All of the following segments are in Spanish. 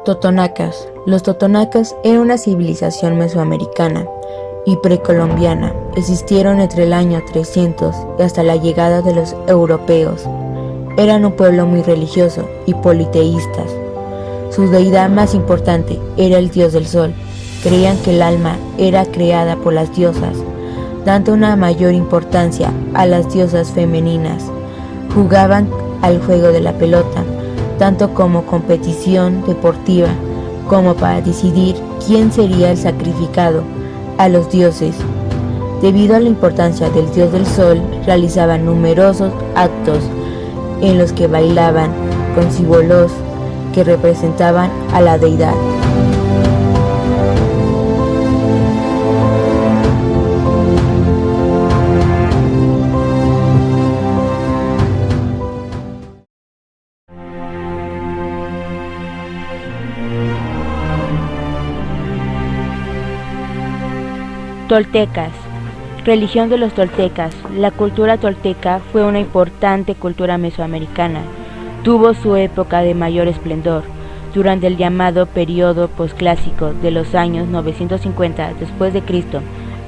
Totonacas. Los totonacas eran una civilización mesoamericana y precolombiana. Existieron entre el año 300 y hasta la llegada de los europeos. Eran un pueblo muy religioso y politeístas. Su deidad más importante era el dios del sol. Creían que el alma era creada por las diosas, dando una mayor importancia a las diosas femeninas. Jugaban al juego de la pelota, tanto como competición deportiva, como para decidir quién sería el sacrificado a los dioses. Debido a la importancia del dios del sol, realizaban numerosos actos en los que bailaban con símbolos que representaban a la deidad. Toltecas. Religión de los toltecas. La cultura tolteca fue una importante cultura mesoamericana. Tuvo su época de mayor esplendor durante el llamado período posclásico de los años 950 después de Cristo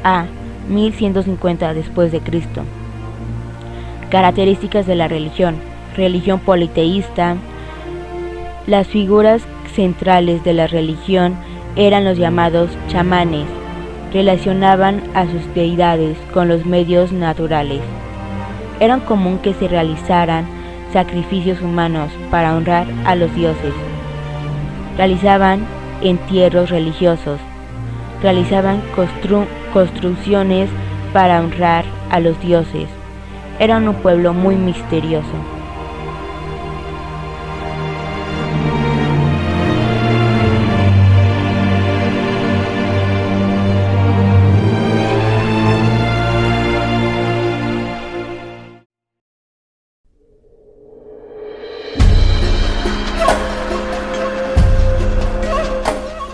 a 1150 después de Cristo. Características de la religión. Religión politeísta. Las figuras centrales de la religión eran los llamados chamanes. Relacionaban a sus deidades con los medios naturales. Era común que se realizaran sacrificios humanos para honrar a los dioses. Realizaban entierros religiosos. Realizaban construcciones para honrar a los dioses. Eran un pueblo muy misterioso.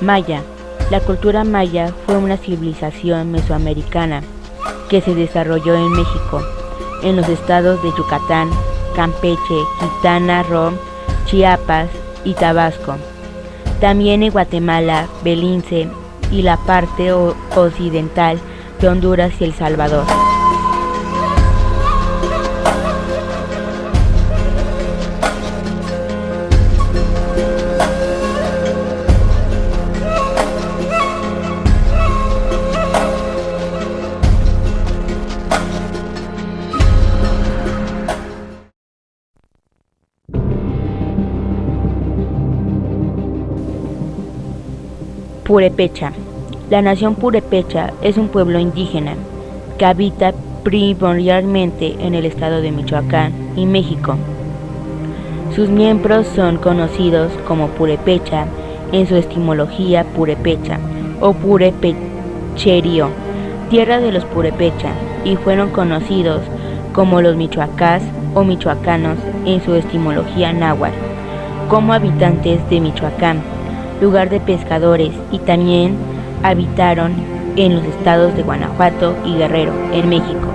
Maya. La cultura maya fue una civilización mesoamericana que se desarrolló en México, en los estados de Yucatán, Campeche, Quintana Roo, Chiapas y Tabasco. También en Guatemala, Belice y la parte occidental de Honduras y El Salvador. Purépecha. La nación purépecha es un pueblo indígena que habita primordialmente en el estado de Michoacán y México. Sus miembros son conocidos como purépecha en su etimología purépecha o purépecherio, tierra de los purépecha, y fueron conocidos como los michoacás o michoacanos en su etimología náhuatl, como habitantes de Michoacán, lugar de pescadores, y también habitaron en los estados de Guanajuato y Guerrero, en México.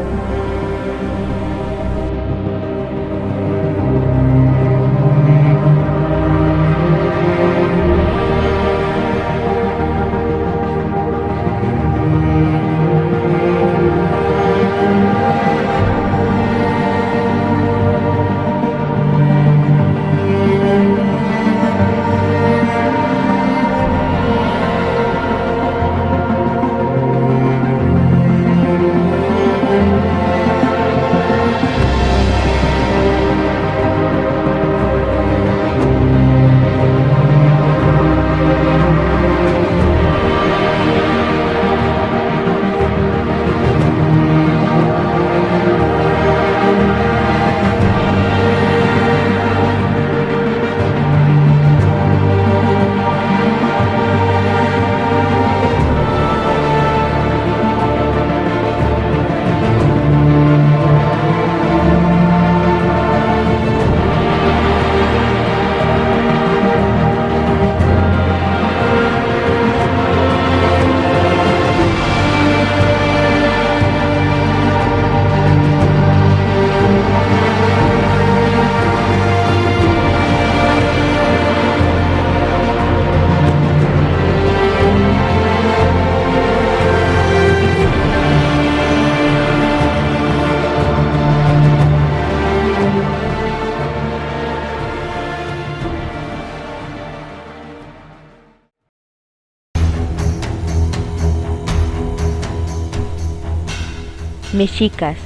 Mexicas.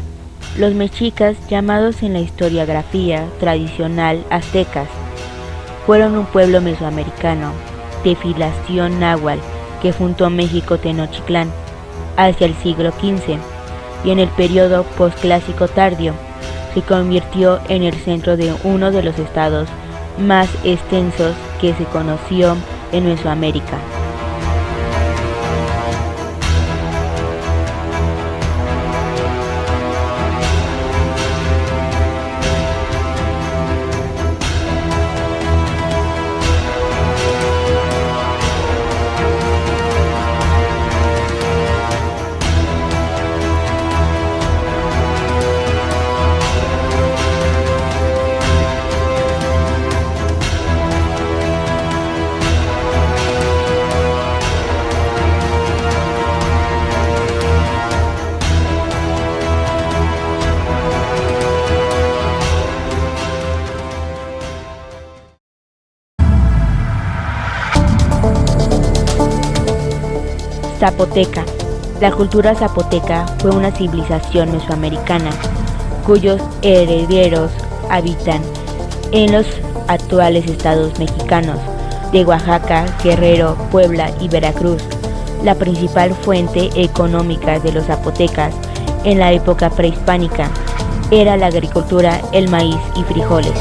Los mexicas, llamados en la historiografía tradicional aztecas, fueron un pueblo mesoamericano de filiación náhuatl que fundó México Tenochtitlán hacia el siglo XV y en el periodo posclásico tardío se convirtió en el centro de uno de los estados más extensos que se conoció en Mesoamérica. Zapoteca. La cultura zapoteca fue una civilización mesoamericana cuyos herederos habitan en los actuales estados mexicanos de Oaxaca, Guerrero, Puebla y Veracruz. La principal fuente económica de los zapotecas en la época prehispánica era la agricultura, el maíz y frijoles.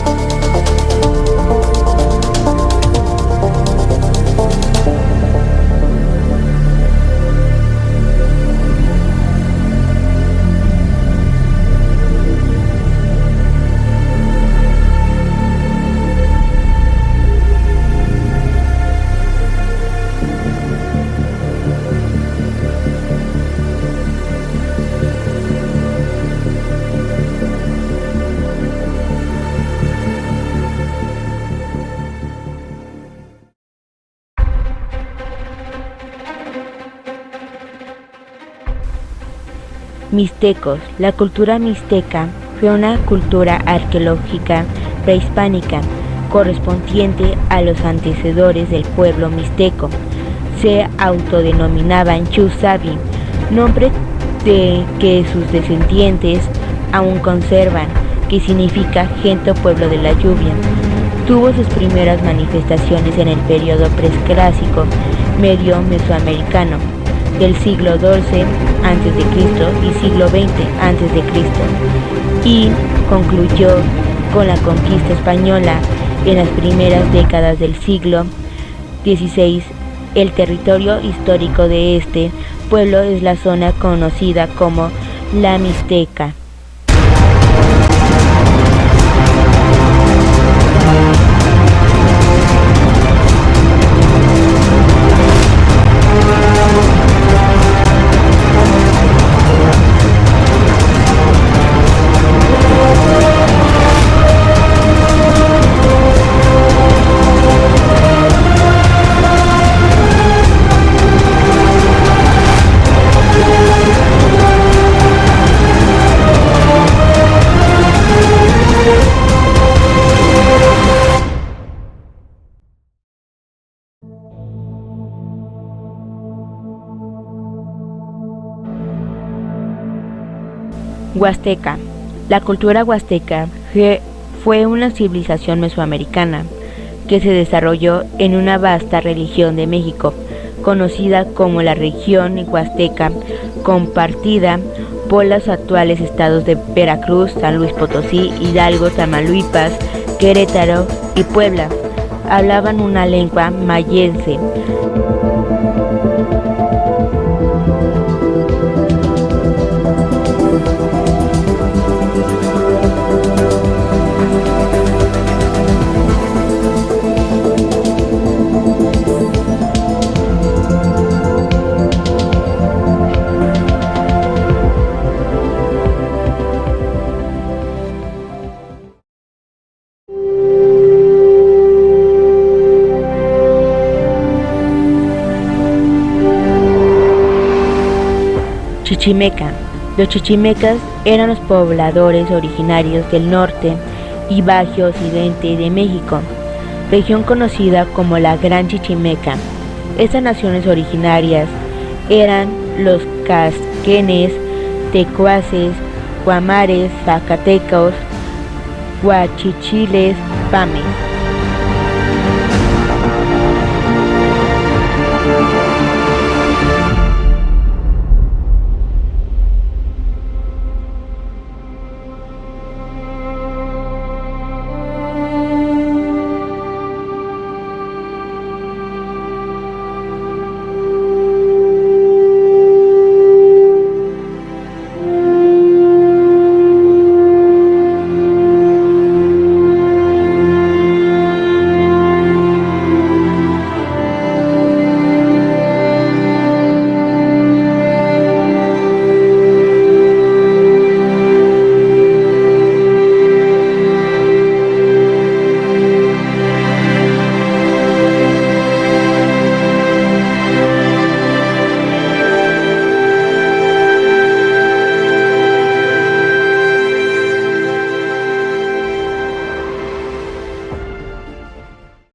Mixtecos. La cultura mixteca fue una cultura arqueológica prehispánica correspondiente a los antecesores del pueblo mixteco. Se autodenominaban Chusabi, nombre que sus descendientes aún conservan, que significa gente o pueblo de la lluvia. Tuvo sus primeras manifestaciones en el periodo preclásico medio mesoamericano del siglo XII a.C. y siglo XX a.C. y concluyó con la conquista española en las primeras décadas del siglo XVI. El territorio histórico de este pueblo es la zona conocida como la Mixteca. Huasteca. La cultura huasteca fue una civilización mesoamericana que se desarrolló en una vasta región de México, conocida como la región huasteca, compartida por los actuales estados de Veracruz, San Luis Potosí, Hidalgo, Tamaulipas, Querétaro y Puebla. Hablaban una lengua mayense. Chichimeca. Los chichimecas eran los pobladores originarios del norte y bajo occidente de México, región conocida como la Gran Chichimeca. Estas naciones originarias eran los casquenes, tecuaces, guamares, zacatecos, guachichiles, pames.